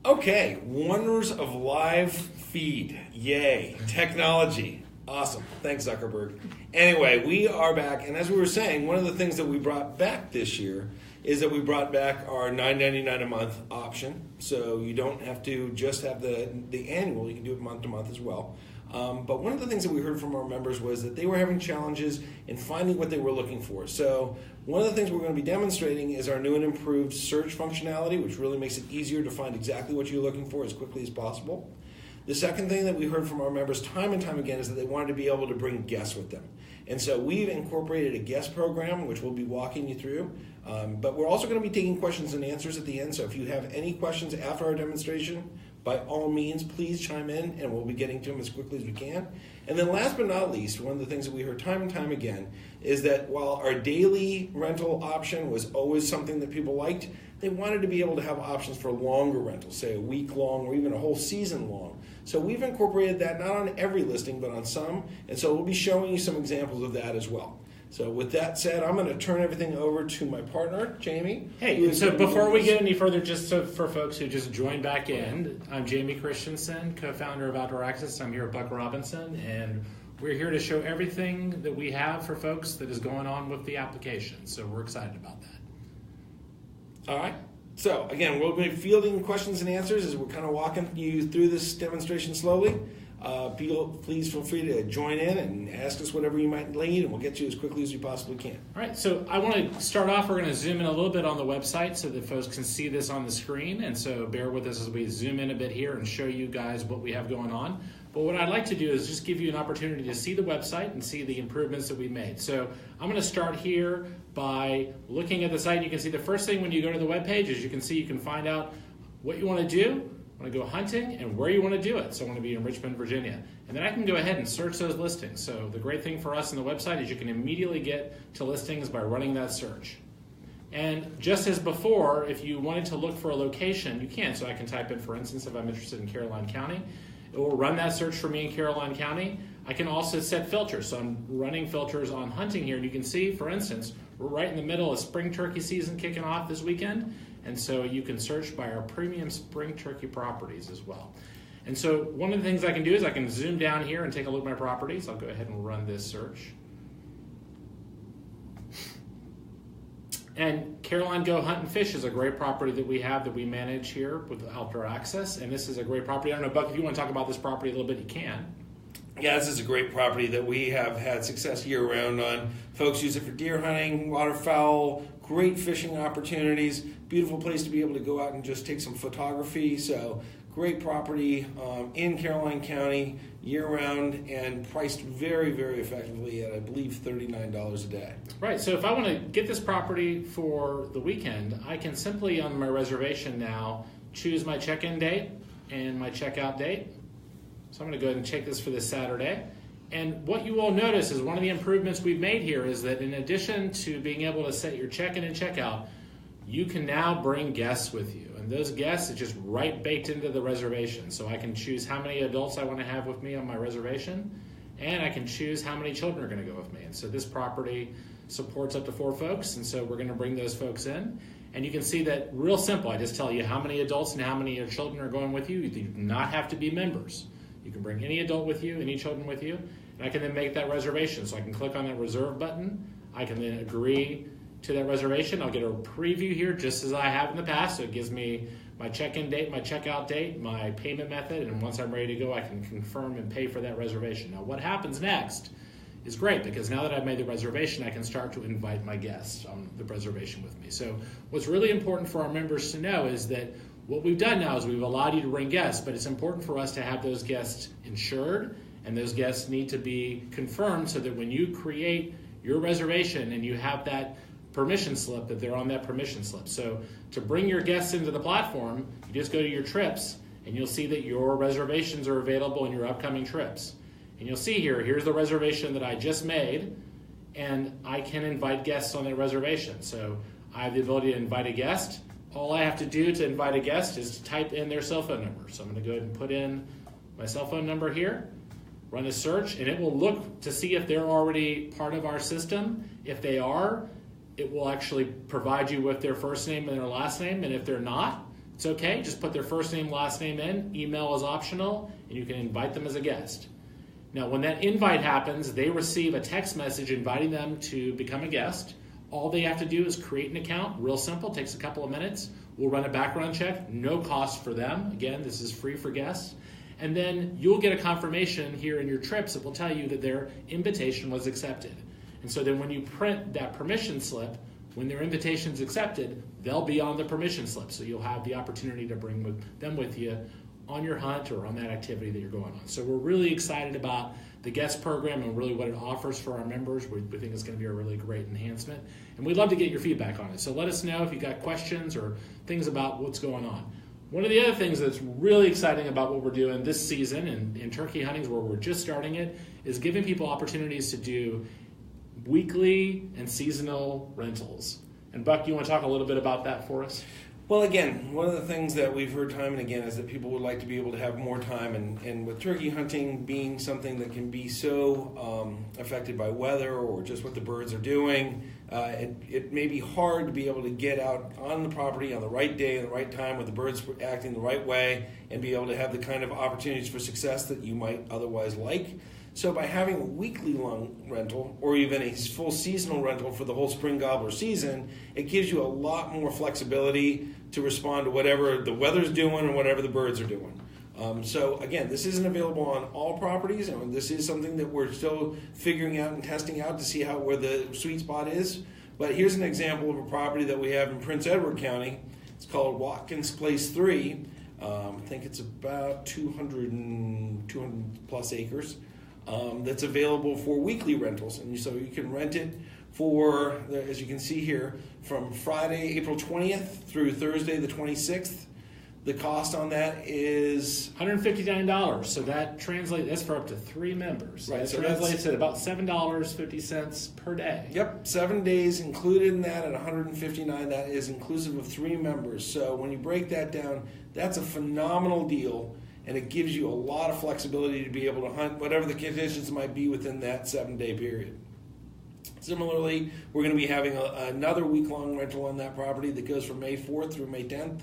Okay, wonders of live feed. Yay. Technology. Awesome. Thanks, Zuckerberg. Anyway, we are back, and as we were saying, one of the things that we brought back this year is that we brought back our $9.99 a month option. So you don't have to just have the annual, you can do it month to month as well. But one of the things that we heard from our members was that they were having challenges in finding what they were looking for. So one of the things we're going to be demonstrating is our new and improved search functionality, which really makes it easier to find exactly what you're looking for as quickly as possible. The second thing that we heard from our members time and time again is that they wanted to be able to bring guests with them. And so we've incorporated a guest program, which we'll be walking you through. But we're also going to be taking questions and answers at the end. So if you have any questions after our demonstration, by all means, please chime in, and we'll be getting to them as quickly as we can. And then last but not least, one of the things that we heard time and time again is that while our daily rental option was always something that people liked, they wanted to be able to have options for longer rentals, say a week long or even a whole season long. So we've incorporated that not on every listing, but on some. And so we'll be showing you some examples of that as well. So with that said, I'm going to turn everything over to my partner, Jamie. Hey, so before we get any further, for folks who just joined back in, I'm Jamie Christensen, co-founder of Outdoor Access. I'm here at Buck Robinson, and we're here to show everything that we have for folks that is going on with the application. So we're excited about that. All right. So again, we'll be fielding questions and answers as we're kind of walking you through this demonstration slowly. Please feel free to join in and ask us whatever you might need, and we'll get you as quickly as we possibly can. All right, so I want to start off, we're going to zoom in a little bit on the website so that folks can see this on the screen, and so bear with us as we zoom in a bit here and show you guys what we have going on. But what I'd like to do is just give you an opportunity to see the website and see the improvements that we made. So I'm going to start here by looking at the site. You can see the first thing when you go to the web page is you can find out what you want to do. I want to go hunting and where you want to do it. So I want to be in Richmond, Virginia. And then I can go ahead and search those listings. So the great thing for us in the website is you can immediately get to listings by running that search. And just as before, if you wanted to look for a location, you can. So I can type in, for instance, if I'm interested in Caroline County, it will run that search for me in Caroline County. I can also set filters. So I'm running filters on hunting here. And you can see, for instance, we're right in the middle of spring turkey season kicking off this weekend. And so you can search by our premium spring turkey properties as well. And so one of the things I can do is I can zoom down here and take a look at my properties. I'll go ahead and run this search. And Caroline Go Hunt and Fish is a great property that we have that we manage here with Outdoor Access. And this is a great property. I don't know, Buck, if you want to talk about this property a little bit, you can. Yeah, this is a great property that we have had success year-round on. Folks use it for deer hunting, waterfowl, great fishing opportunities, beautiful place to be able to go out and just take some photography. So great property in Caroline County year-round and priced very, very effectively at, I believe, $39 a day. Right, so if I want to get this property for the weekend, I can simply, on my reservation now, choose my check-in date and my checkout date. So I'm going to go ahead and check this for this Saturday. And what you will notice is one of the improvements we've made here is that in addition to being able to set your check-in and checkout, you can now bring guests with you. And those guests are just right baked into the reservation. So I can choose how many adults I want to have with me on my reservation, and I can choose how many children are going to go with me. And so this property supports up to 4 folks, and so we're going to bring those folks in. And you can see that real simple. I just tell you how many adults and how many of your children are going with you. You do not have to be members. You can bring any adult with you, any children with you, and I can then make that reservation. So I can click on that reserve button. I can then agree to that reservation. I'll get a preview here just as I have in the past. So it gives me my check-in date, my checkout date, my payment method, and once I'm ready to go, I can confirm and pay for that reservation. Now what happens next is great, because now that I've made the reservation, I can start to invite my guests on the reservation with me. So what's really important for our members to know is that what we've done now is we've allowed you to bring guests, but it's important for us to have those guests insured, and those guests need to be confirmed so that when you create your reservation and you have that permission slip, that they're on that permission slip. So to bring your guests into the platform, you just go to your trips, and you'll see that your reservations are available in your upcoming trips. And you'll see here, here's the reservation that I just made, and I can invite guests on that reservation. So I have the ability to invite a guest. All I have to do to invite a guest is to type in their cell phone number. So I'm going to go ahead and put in my cell phone number here, run a search, and it will look to see if they're already part of our system. If they are, it will actually provide you with their first name and their last name, and if they're not, It's okay. Just put their first name, last name in. Email is optional, and you can invite them as a guest. Now, when that invite happens, they receive a text message inviting them to become a guest. All they have to do is create an account. Real simple. Takes a couple of minutes. We'll run a background check. No cost for them. Again, this is free for guests. And then you'll get a confirmation here in your trips that will tell you that their invitation was accepted. And so then when you print that permission slip, when their invitation is accepted, they'll be on the permission slip. So you'll have the opportunity to bring them with you on your hunt or on that activity that you're going on. So we're really excited about the guest program and really what it offers for our members. We think it's going to be a really great enhancement. And we'd love to get your feedback on it. So let us know if you've got questions or things about what's going on. One of the other things that's really exciting about what we're doing this season in turkey hunting, where we're just starting it, is giving people opportunities to do weekly and seasonal rentals. And Buck, you want to talk a little bit about that for us? Well, again, one of the things that we've heard time and again is that people would like to be able to have more time, and with turkey hunting being something that can be so affected by weather or just what the birds are doing, it may be hard to be able to get out on the property on the right day and the right time with the birds acting the right way and be able to have the kind of opportunities for success that you might otherwise like. So by having a weekly long rental or even a full seasonal rental for the whole spring gobbler season, it gives you a lot more flexibility to respond to whatever the weather's doing or whatever the birds are doing. So again, this isn't available on all properties, and this is something that we're still figuring out and testing out to see where the sweet spot is. But here's an example of a property that we have in Prince Edward County. It's called Watkins Place 3. I think it's about 200 plus acres. That's available for weekly rentals, and so you can rent it for, as you can see here, from Friday, April 20th through Thursday, the 26th. The cost on that is $159. So that translates. That's for up to 3 members. Right. That So translates at about $7.50 per day. Yep, 7 days included in that at $159. That is inclusive of 3 members. So when you break that down, that's a phenomenal deal. And it gives you a lot of flexibility to be able to hunt whatever the conditions might be within that 7-day period. Similarly, we're going to be having another week-long rental on that property that goes from May 4th through May 10th.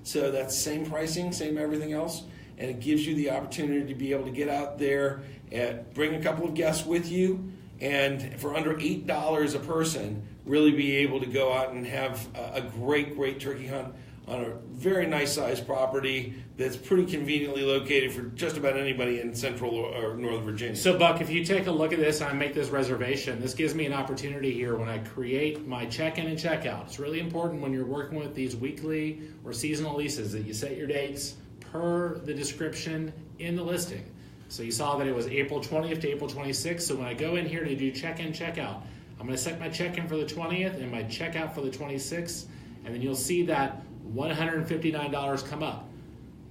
So that's same pricing, same everything else. And it gives you the opportunity to be able to get out there and bring a couple of guests with you. And for under $8 a person, really be able to go out and have a great turkey hunt on a very nice sized property that's pretty conveniently located for just about anybody in central or northern Virginia. So Buck, if you take a look at this and I make this reservation, this gives me an opportunity here when I create my check-in and check-out. It's really important when you're working with these weekly or seasonal leases that you set your dates per the description in the listing. So you saw that it was April 20th to April 26th. So when I go in here to do check-in, check-out, I'm going to set my check-in for the 20th and my check-out for the 26th, and then you'll see that $159 come up.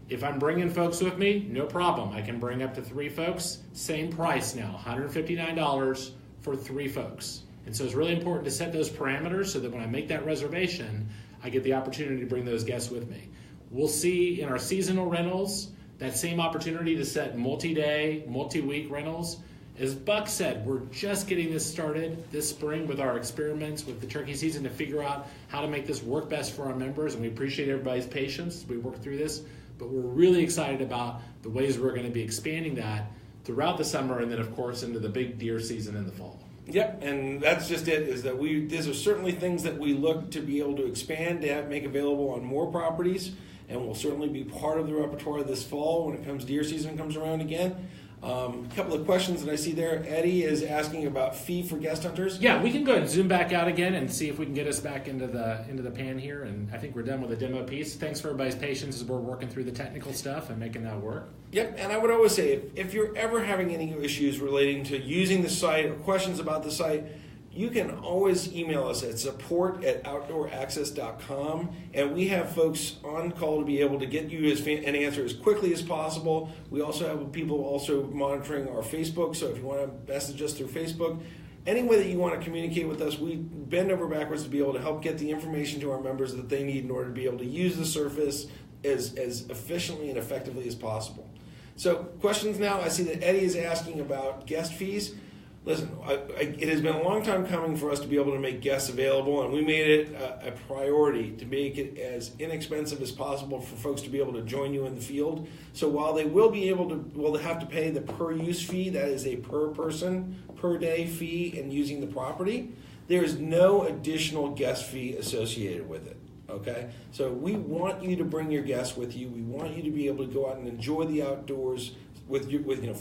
If I'm bringing folks with me, no problem. I can bring up to 3 folks. Same price now, $159 for 3 folks. And so it's really important to set those parameters so that when I make that reservation, I get the opportunity to bring those guests with me. We'll see in our seasonal rentals that same opportunity to set multi-day, multi-week rentals. As Buck said, we're just getting this started this spring with our experiments with the turkey season to figure out how to make this work best for our members, and we appreciate everybody's patience as we work through this, but we're really excited about the ways we're going to be expanding that throughout the summer and then, of course, into the big deer season in the fall. Yep, and that's just it, is that these are certainly things that we look to be able to expand, to make available on more properties, and will certainly be part of the repertoire this fall when it comes deer season comes around again. A couple of questions that I see there. Eddie is asking about fee for guest hunters. Yeah, we can go ahead and zoom back out again and see if we can get us back into the pan here. And I think we're done with the demo piece. Thanks for everybody's patience as we're working through the technical stuff and making that work. Yep, and I would always say if you're ever having any issues relating to using the site or questions about the site, you can always email us at support@outdooraccess.com, and we have folks on call to be able to get you an answer as quickly as possible. We also have people also monitoring our Facebook, so if you want to message us through Facebook, any way that you want to communicate with us, we bend over backwards to be able to help get the information to our members that they need in order to be able to use the surface as efficiently and effectively as possible. So questions now. I see that Eddie is asking about guest fees. Listen, it has been a long time coming for us to be able to make guests available, and we made it a priority to make it as inexpensive as possible for folks to be able to join you in the field. So while they will be able to, they have to pay the per use fee, that is a per person, per day fee in using the property, there is no additional guest fee associated with it. Okay? So we want you to bring your guests with you. We want you to be able to go out and enjoy the outdoors with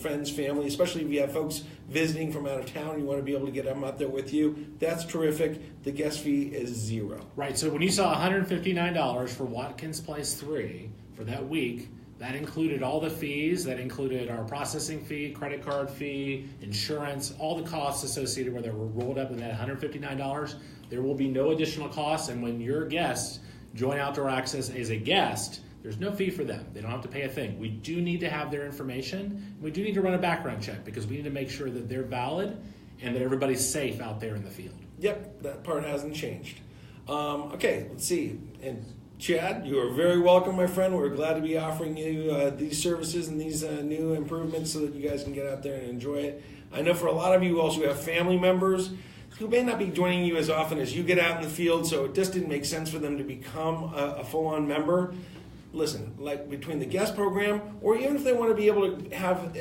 friends, family, especially if you have folks visiting from out of town, you want to be able to get them out there with you. That's terrific. The guest fee is $0. Right, so when you saw $159 for Watkins Place 3 for that week, that included all the fees, that included our processing fee, credit card fee, insurance, all the costs associated where they were rolled up in that $159. There will be no additional costs, and when your guests join Outdoor Access as a guest, there's no fee for them. They don't have to pay a thing. We do need to have their information. We do need to run a background check because we need to make sure that they're valid and that everybody's safe out there in the field. Yep, that part hasn't changed. Okay, let's see. And Chad, you are very welcome, my friend. We're glad to be offering you these services and these new improvements so that you guys can get out there and enjoy it. I know for a lot of you also have family members who may not be joining you as often as you get out in the field, so it just didn't make sense for them to become a full-on member. Listen, like between the guest program, or even if they want to be able to have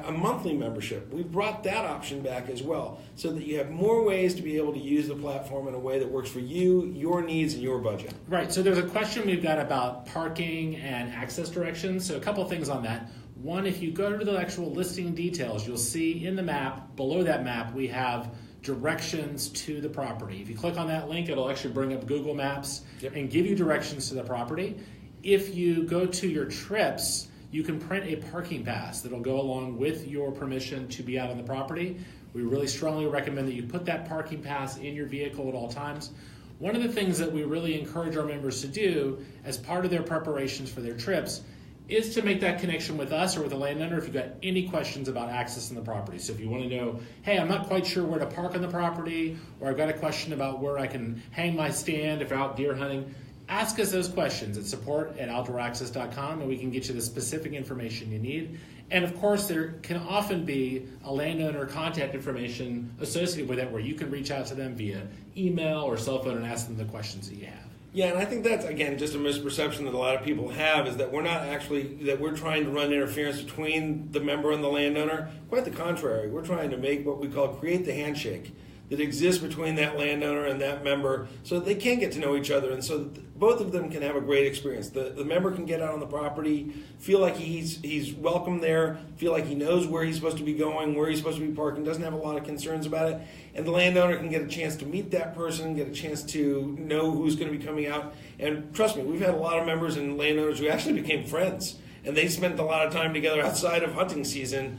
a monthly membership, we've brought that option back as well, so that you have more ways to be able to use the platform in a way that works for you, your needs, and your budget. Right, so there's a question we've got about parking and access directions. So a couple things on that. One, if you go to the actual listing details, you'll see in the map, below that map, we have directions to the property. If you click on that link, it'll actually bring up Google Maps and give you directions to the property. If you go to your trips, you can print a parking pass that'll go along with your permission to be out on the property. We really strongly recommend that you put that parking pass in your vehicle at all times. One of the things that we really encourage our members to do as part of their preparations for their trips is to make that connection with us or with the landowner if you've got any questions about accessing the property. So if you want to know, hey, I'm not quite sure where to park on the property, or I've got a question about where I can hang my stand if I'm out deer hunting, ask us those questions at support@outdooraccess.com, and we can get you the specific information you need. And of course, there can often be a landowner contact information associated with it where you can reach out to them via email or cell phone and ask them the questions that you have. Yeah, and I think that's, again, just a misperception that a lot of people have, is that we're trying to run interference between the member and the landowner. Quite the contrary. We're trying to make what we create the handshake that exists between that landowner and that member so that they can get to know each other and so that both of them can have a great experience. The member can get out on the property, feel like he's welcome there, feel like he knows where he's supposed to be going, where he's supposed to be parking, doesn't have a lot of concerns about it. And the landowner can get a chance to meet that person, get a chance to know who's going to be coming out. And trust me, we've had a lot of members and landowners who actually became friends. And they spent a lot of time together outside of hunting season,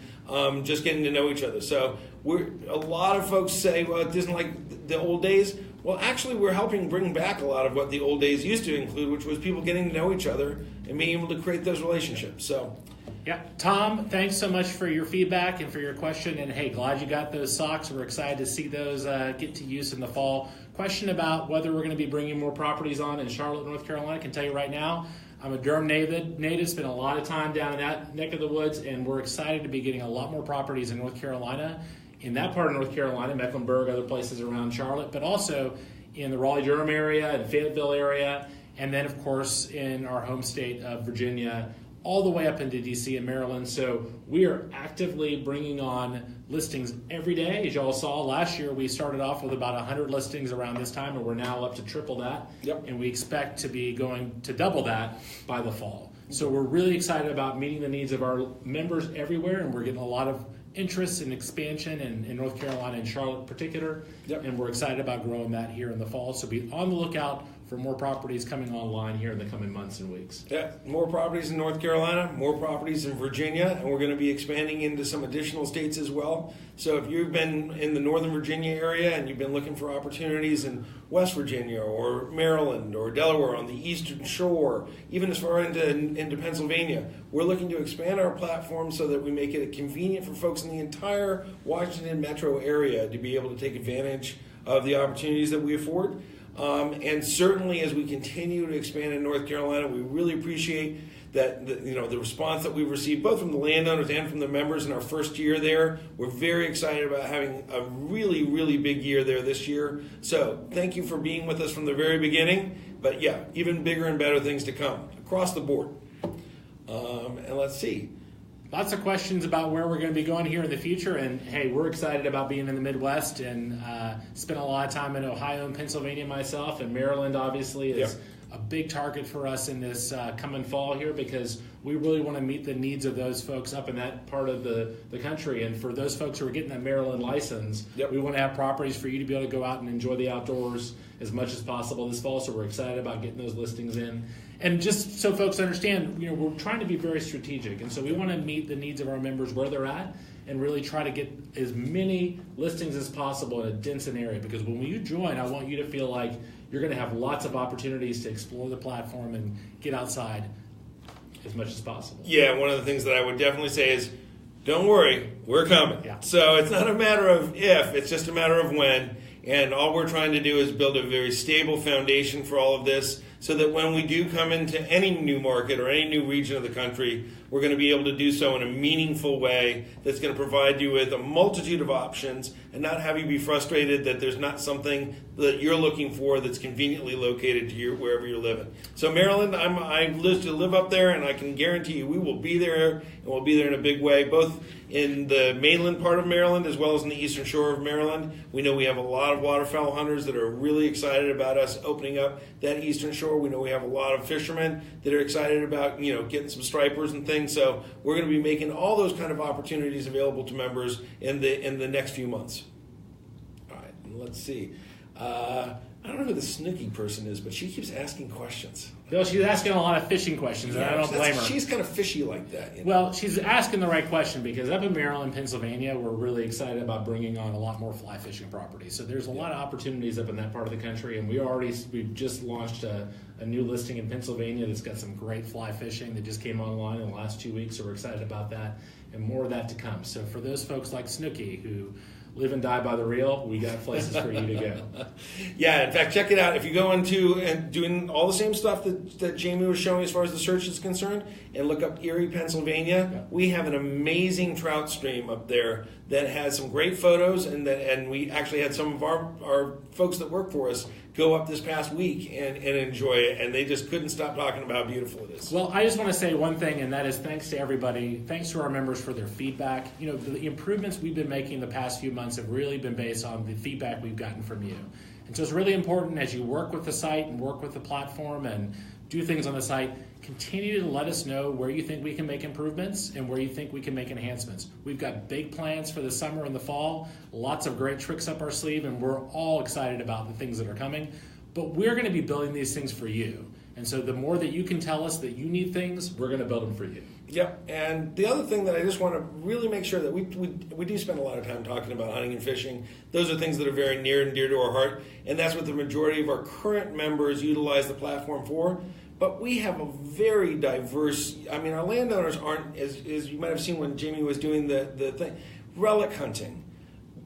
just getting to know each other. So a lot of folks say, well, it isn't like the old days. Well, actually, we're helping bring back a lot of what the old days used to include, which was people getting to know each other and being able to create those relationships. So, yeah, Tom, thanks so much for your feedback and for your question. And hey, glad you got those socks. We're excited to see those get to use in the fall. Question about whether we're going to be bringing more properties on in Charlotte, North Carolina. I can tell you right now, I'm a Durham native, spent a lot of time down in that neck of the woods, and we're excited to be getting a lot more properties in North Carolina, in that part of North Carolina, Mecklenburg, other places around Charlotte, but also in the Raleigh-Durham area and Fayetteville area, and then, of course, in our home state of Virginia, all the way up into D.C. and Maryland. So we are actively bringing on listings every day. As y'all saw, last year we started off with about 100 listings around this time, and we're now up to triple that. Yep. And we expect to be going to double that by the fall. So we're really excited about meeting the needs of our members everywhere, and we're getting a lot of interest and expansion in North Carolina and Charlotte in particular. Yep. And we're excited about growing that here in the fall. So be on the lookout for more properties coming online here in the coming months and weeks. Yeah, more properties in North Carolina, more properties in Virginia, and we're going to be expanding into some additional states as well. So if you've been in the Northern Virginia area and you've been looking for opportunities in West Virginia or Maryland or Delaware on the Eastern Shore, even as far into Pennsylvania, we're looking to expand our platform so that we make it convenient for folks in the entire Washington metro area to be able to take advantage of the opportunities that we afford. And certainly as we continue to expand in North Carolina, we really appreciate that the response that we've received both from the landowners and from the members in our first year there. We're very excited about having a really, really big year there this year. So thank you for being with us from the very beginning. But yeah, even bigger and better things to come across the board. And let's see. Lots of questions about where we're going to be going here in the future, and hey, we're excited about being in the Midwest and spent a lot of time in Ohio and Pennsylvania myself, and Maryland obviously is a big target for us in this coming fall here because we really want to meet the needs of those folks up in that part of the country. And for those folks who are getting that Maryland license, we want to have properties for you to be able to go out and enjoy the outdoors as much as possible this fall. So we're excited about getting those listings in. And just so folks understand, we're trying to be very strategic. And so we want to meet the needs of our members where they're at and really try to get as many listings as possible in a dense area. Because when you join, I want you to feel like you're going to have lots of opportunities to explore the platform and get outside as much as possible. Yeah, one of the things that I would definitely say is, don't worry, we're coming. Yeah. So it's not a matter of if, it's just a matter of when. And all we're trying to do is build a very stable foundation for all of this so that when we do come into any new market or any new region of the country, we're going to be able to do so in a meaningful way that's going to provide you with a multitude of options and not have you be frustrated that there's not something that you're looking for that's conveniently located to wherever you're living. So Maryland, I live up there, and I can guarantee you we will be there, and we'll be there in a big way, both in the mainland part of Maryland as well as in the eastern shore of Maryland. We know we have a lot of waterfowl hunters that are really excited about us opening up that eastern shore. We know we have a lot of fishermen that are excited about getting some stripers and things. So we're going to be making all those kind of opportunities available to members in the next few months. All right, let's see. I don't know who the Snooki person is, but she keeps asking questions. Bill, she's asking a lot of fishing questions, and I don't blame her. She's kind of fishy like that. Well, she's asking the right question because up in Maryland, Pennsylvania, we're really excited about bringing on a lot more fly fishing properties. So there's a lot of opportunities up in that part of the country, and we've just launched a new listing in Pennsylvania that's got some great fly fishing that just came online in the last 2 weeks, so we're excited about that, and more of that to come. So for those folks like Snooki who live and die by the reel, we got places for you to go. Yeah, in fact, check it out. If you go into and doing all the same stuff that Jamie was showing as far as the search is concerned, and look up Erie, Pennsylvania, we have an amazing trout stream up there that has some great photos, and we actually had some of our folks that work for us go up this past week and enjoy it, and they just couldn't stop talking about how beautiful it is. Well, I just want to say one thing, and that is thanks to everybody, thanks to our members for their feedback. The improvements we've been making the past few months have really been based on the feedback we've gotten from you. And so it's really important as you work with the site and work with the platform and do things on the site, continue to let us know where you think we can make improvements and where you think we can make enhancements. We've got big plans for the summer and the fall, lots of great tricks up our sleeve, and we're all excited about the things that are coming. But we're going to be building these things for you. And so the more that you can tell us that you need things, we're going to build them for you. Yep. And the other thing that I just want to really make sure that we do spend a lot of time talking about hunting and fishing. Those are things that are very near and dear to our heart, and that's what the majority of our current members utilize the platform for. But we have a very diverse, our landowners aren't, as you might have seen when Jamie was doing the thing, relic hunting,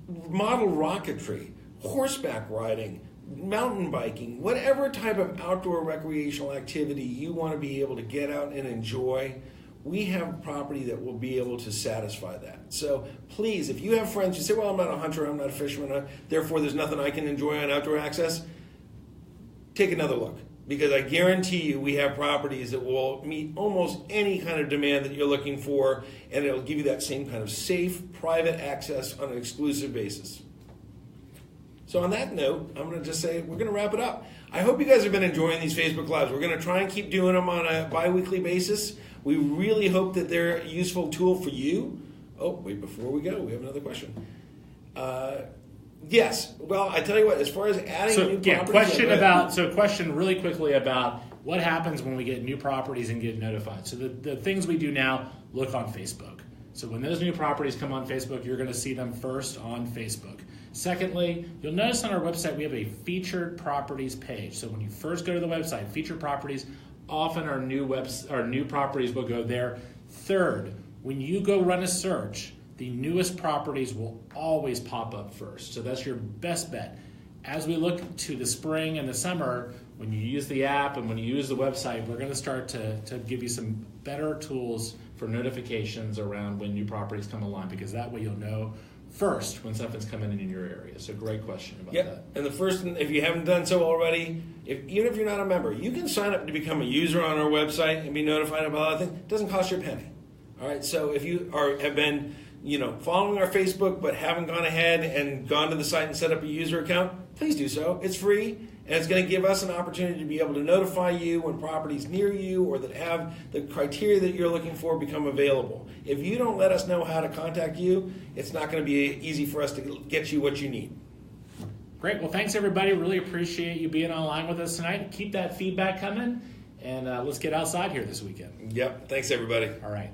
model rocketry, horseback riding, mountain biking, whatever type of outdoor recreational activity you want to be able to get out and enjoy, we have property that will be able to satisfy that. So please, if you have friends who say, well, I'm not a hunter, I'm not a fisherman, therefore there's nothing I can enjoy on outdoor access, take another look. Because I guarantee you we have properties that will meet almost any kind of demand that you're looking for, and it'll give you that same kind of safe, private access on an exclusive basis. So on that note, I'm going to just say we're going to wrap it up. I hope you guys have been enjoying these Facebook Lives. We're going to try and keep doing them on a bi-weekly basis. We really hope that they're a useful tool for you. Oh, wait, before we go, we have another question. Yes. Well, I tell you what, as far as adding new properties... question really quickly about what happens when we get new properties and get notified. So the things we do now, look on Facebook. So when those new properties come on Facebook, you're going to see them first on Facebook. Secondly, you'll notice on our website we have a featured properties page. So when you first go to the website, featured properties, often our new properties will go there. Third, when you go run a search, the newest properties will always pop up first. So that's your best bet. as we look to the spring and the summer, when you use the app and when you use the website, we're going to start to give you some better tools for notifications around when new properties come online, because that way you'll know first when something's coming in your area. So great question about that. And the first, if you haven't done so already, even if you're not a member, you can sign up to become a user on our website and be notified about other things. It doesn't cost you a penny. All right. So if you have been, following our Facebook but haven't gone ahead and gone to the site and set up a user account, please do so. It's free, and it's going to give us an opportunity to be able to notify you when properties near you or that have the criteria that you're looking for become available. If you don't let us know how to contact you, it's not going to be easy for us to get you what you need. Great. Well, thanks, everybody. Really appreciate you being online with us tonight. Keep that feedback coming, and let's get outside here this weekend. Yep. Thanks, everybody. All right.